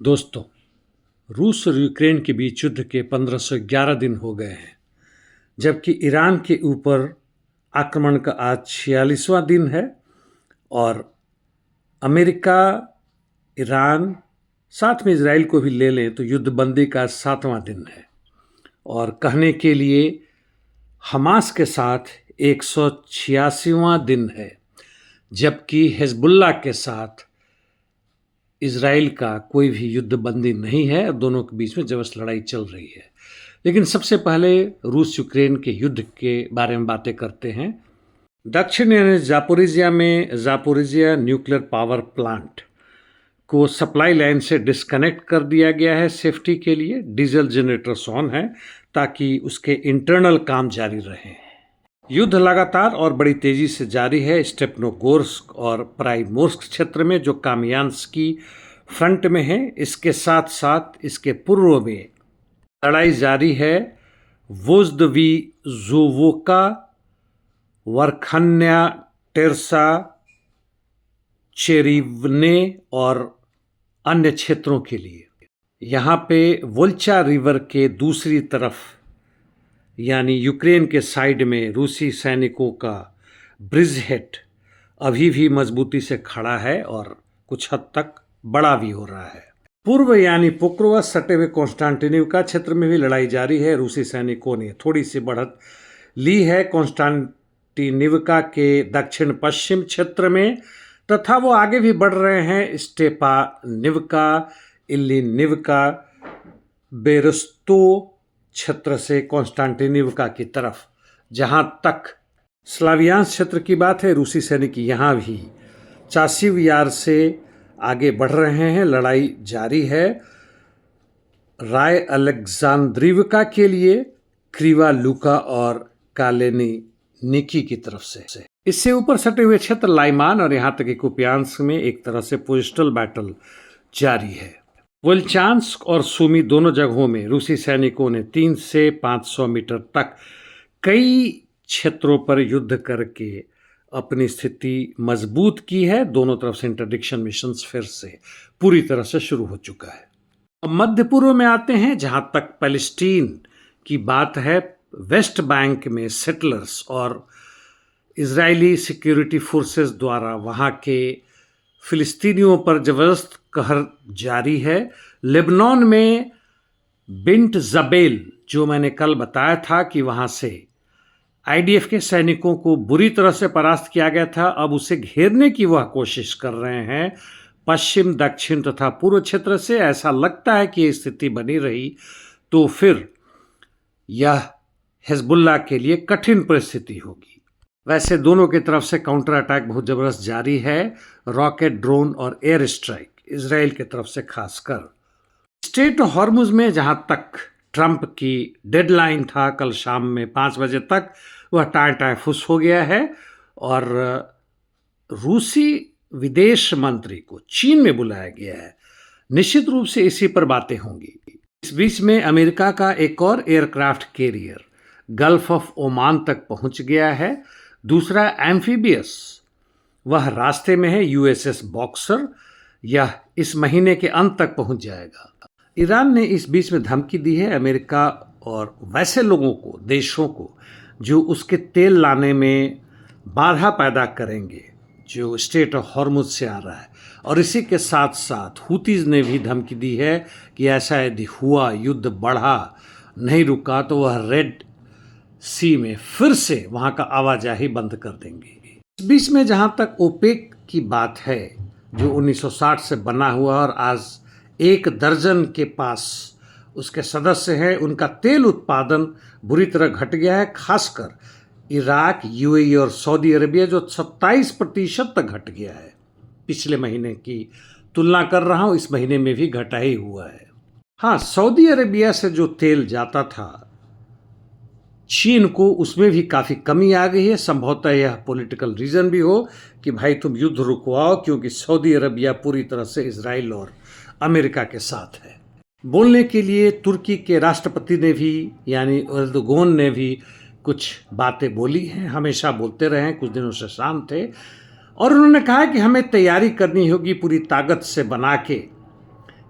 दोस्तों, रूस और यूक्रेन के बीच युद्ध के 1511 दिन हो गए हैं, जबकि ईरान के ऊपर आक्रमण का आज 46वां दिन है और अमेरिका, ईरान, साथ में इजराइल को भी ले लें तो युद्धबंदी का 7वां दिन है और कहने के लिए हमास के साथ 186वां दिन है, जबकि हिजबुल्लाह के साथ इजराइल का कोई भी युद्धबंदी नहीं है और दोनों के बीच में जबरदस्त लड़ाई चल रही है। लेकिन सबसे पहले रूस यूक्रेन के युद्ध के बारे में बातें करते हैं। दक्षिण यानी जापोरिजिया में जापोरिजिया न्यूक्लियर पावर प्लांट को सप्लाई लाइन से डिस्कनेक्ट कर दिया गया है सेफ्टी के लिए। डीजल जनरेटर्स ऑन है ताकि उसके इंटरनल काम जारी रहें। युद्ध लगातार और बड़ी तेजी से जारी है स्टेपनोगोर्स्क और प्राइमोर्स्क क्षेत्र में, जो कामियान्स्की फ्रंट में है। इसके साथ साथ इसके पूर्व में लड़ाई जारी है वोज्दविजोवोका, वरखन्या, टेरसा, चेरिवने और अन्य क्षेत्रों के लिए। यहाँ पे वोल्चा रिवर के दूसरी तरफ यानी यूक्रेन के साइड में रूसी सैनिकों का ब्रिजहेड अभी भी मजबूती से खड़ा है और कुछ हद तक बड़ा भी हो रहा है। पूर्व यानी पोक्रोवा सटे हुए कॉन्स्टांटिनिवका क्षेत्र में भी लड़ाई जारी है। रूसी सैनिकों ने थोड़ी सी बढ़त ली है कॉन्स्टांटिनिवका के दक्षिण पश्चिम क्षेत्र में, तथा वो आगे भी बढ़ रहे हैं स्टेपानिवका, इलिनिवका, बेरस्तो क्षेत्र से कॉन्स्टांटिनिवका की तरफ। जहां तक स्लावियांस क्षेत्र की बात है, रूसी सैनिक यहाँ भी चासिव यार से आगे बढ़ रहे हैं। लड़ाई जारी है राय अलेक्जेंद्रिवका के लिए क्रीवा लुका और कालेनिकी की तरफ से। इससे ऊपर सटे हुए क्षेत्र लाइमान और यहाँ तक कि कुपियांस्क में एक तरह से पोजिशनल बैटल जारी है। वोल्चांस्क और सुमी दोनों जगहों में रूसी सैनिकों ने 300 से 500 मीटर तक कई क्षेत्रों पर युद्ध करके अपनी स्थिति मजबूत की है। दोनों तरफ से इंटरडिक्शन मिशन फिर से पूरी तरह से शुरू हो चुका है। अब मध्य पूर्व में आते हैं। जहां तक पैलेस्टीन की बात है, वेस्ट बैंक में सेटलर्स और इजरायली सिक्योरिटी फोर्सेस द्वारा वहां के फिलिस्तीनियों पर जबरदस्त कहर जारी है। लेबनान में बिंट जबेल, जो मैंने कल बताया था कि वहां से आईडीएफ के सैनिकों को बुरी तरह से परास्त किया गया था, अब उसे घेरने की वह कोशिश कर रहे हैं पश्चिम, दक्षिण तथा पूर्व क्षेत्र से। ऐसा लगता है कि ये स्थिति बनी रही तो फिर यह हिजबुल्लाह के लिए कठिन परिस्थिति होगी। वैसे दोनों की तरफ से काउंटर अटैक बहुत जबरदस्त जारी है, रॉकेट, ड्रोन और एयर स्ट्राइक, इजराइल की तरफ से खासकर। स्ट्रेट ऑफ हॉर्मुज में जहां तक ट्रंप की डेडलाइन था कल शाम में 5 बजे तक, वह टाए फुस हो गया है और रूसी विदेश मंत्री को चीन में बुलाया गया है। निश्चित रूप से इसी पर बातें होंगी। इस बीच में अमेरिका का एक और aircraft carrier gulf of Oman तक पहुंच गया है। दूसरा एम्फीबियस, वह रास्ते में है, यूएसएस बॉक्सर। यह इस महीने के अंत तक पहुंच जाएगा। ईरान ने इस बीच में धमकी दी है अमेरिका और वैसे लोगों को, देशों को जो उसके तेल लाने में बाधा पैदा करेंगे, जो स्ट्रेट ऑफ हॉर्मुज से आ रहा है। और इसी के साथ साथ हुतीज ने भी धमकी दी है कि ऐसा यदि हुआ, युद्ध बढ़ा, नहीं रुका, तो वह रेड सी में फिर से वहां का आवाजाही बंद कर देंगे। इस बीच में जहां तक ओपेक की बात है, जो 1960 से बना हुआ और आज 1 दर्जन के पास उसके सदस्य हैं, उनका तेल उत्पादन बुरी तरह घट गया है। खासकर इराक, यूएई और सऊदी अरबिया, जो 27% तक घट गया है। पिछले महीने की तुलना कर रहा हूं, इस महीने में भी घटा ही हुआ है। हाँ, सऊदी अरबिया से जो तेल जाता था चीन को, उसमें भी काफ़ी कमी आ गई है। संभवतः यह पॉलिटिकल रीज़न भी हो कि भाई तुम युद्ध रुकवाओ, क्योंकि सऊदी अरबिया पूरी तरह से इजराइल और अमेरिका के साथ है। बोलने के लिए तुर्की के राष्ट्रपति ने भी यानी एर्दोगन ने भी कुछ बातें बोली हैं। हमेशा बोलते रहे, कुछ दिनों से शांत थे, और उन्होंने कहा कि हमें तैयारी करनी होगी पूरी ताकत से बना के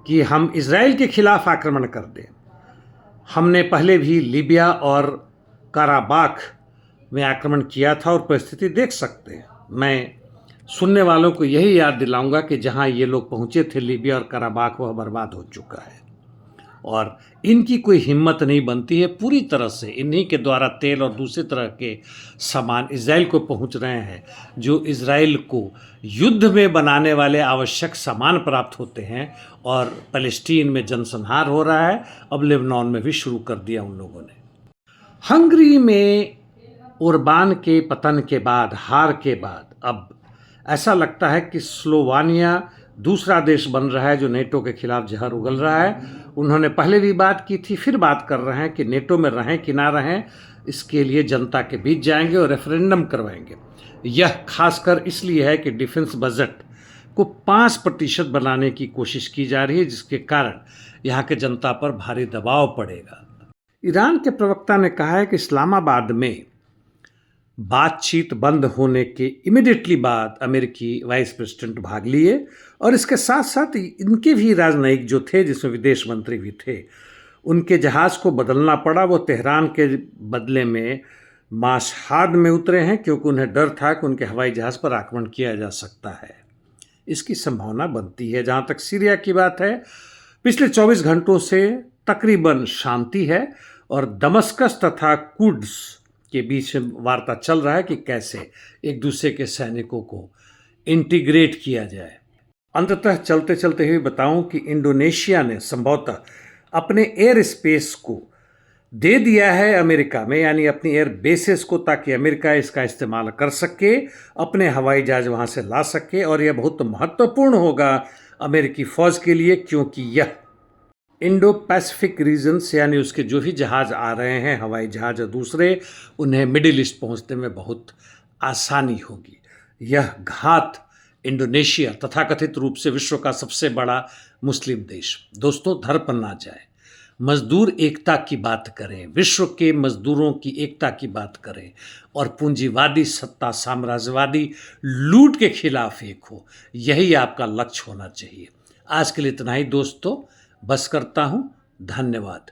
कि हम इज़राइल के खिलाफ आक्रमण कर दें। हमने पहले भी लीबिया और काराबाख में आक्रमण किया था और परिस्थिति देख सकते हैं। मैं सुनने वालों को यही याद दिलाऊंगा कि जहां ये लोग पहुंचे थे लीबिया और काराबाख, वह बर्बाद हो चुका है और इनकी कोई हिम्मत नहीं बनती है। पूरी तरह से इन्हीं के द्वारा तेल और दूसरे तरह के सामान इज़राइल को पहुंच रहे हैं, जो इज़राइल को युद्ध में बनाने वाले आवश्यक सामान प्राप्त होते हैं। और फ़लस्तीन में जनसंहार हो रहा है, अब लेबनान में भी शुरू कर दिया उन लोगों ने। हंगरी में ओरबान के पतन के बाद, हार के बाद, अब ऐसा लगता है कि स्लोवानिया दूसरा देश बन रहा है जो नेटो के खिलाफ जहर उगल रहा है। उन्होंने पहले भी बात की थी, फिर बात कर रहे हैं कि नेटो में रहें कि ना रहें, इसके लिए जनता के बीच जाएंगे और रेफरेंडम करवाएंगे। यह खासकर इसलिए है कि डिफेंस बजट को 5% बनाने की कोशिश की जा रही है, जिसके कारण यहाँ के जनता पर भारी दबाव पड़ेगा। ईरान के प्रवक्ता ने कहा है कि इस्लामाबाद में बातचीत बंद होने के इमीडिएटली बाद अमेरिकी वाइस प्रेसिडेंट भाग लिए और इसके साथ साथ इनके भी राजनयिक जो थे, जिसमें विदेश मंत्री भी थे, उनके जहाज को बदलना पड़ा। वो तेहरान के बदले में माशहाद में उतरे हैं क्योंकि उन्हें डर था कि उनके हवाई जहाज पर आक्रमण किया जा सकता है। इसकी संभावना बनती है। जहाँ तक सीरिया की बात है, पिछले 24 घंटों से तकरीबन शांति है और दमस्कस तथा कुड्स के बीच वार्ता चल रहा है कि कैसे एक दूसरे के सैनिकों को इंटीग्रेट किया जाए। अंततः चलते चलते हुए बताऊं कि इंडोनेशिया ने संभवतः अपने एयर स्पेस को दे दिया है अमेरिका में, यानी अपनी एयर बेसेस को, ताकि अमेरिका इसका इस्तेमाल कर सके, अपने हवाई जहाज वहाँ से ला सके। और यह बहुत महत्वपूर्ण होगा अमेरिकी फ़ौज के लिए, क्योंकि यह इंडो पैसिफिक रीजन से, यानी उसके जो भी जहाज़ आ रहे हैं, हवाई जहाज और दूसरे, उन्हें मिडिल ईस्ट पहुँचने में बहुत आसानी होगी। यह घात इंडोनेशिया तथाकथित रूप से विश्व का सबसे बड़ा मुस्लिम देश, दोस्तों, धर पर ना जाए। मजदूर एकता की बात करें, विश्व के मजदूरों की एकता की बात करें और पूंजीवादी सत्ता, साम्राज्यवादी लूट के खिलाफ एक हो। यही आपका लक्ष्य होना चाहिए। आज के लिए इतना ही दोस्तों, बस करता हूँ। धन्यवाद।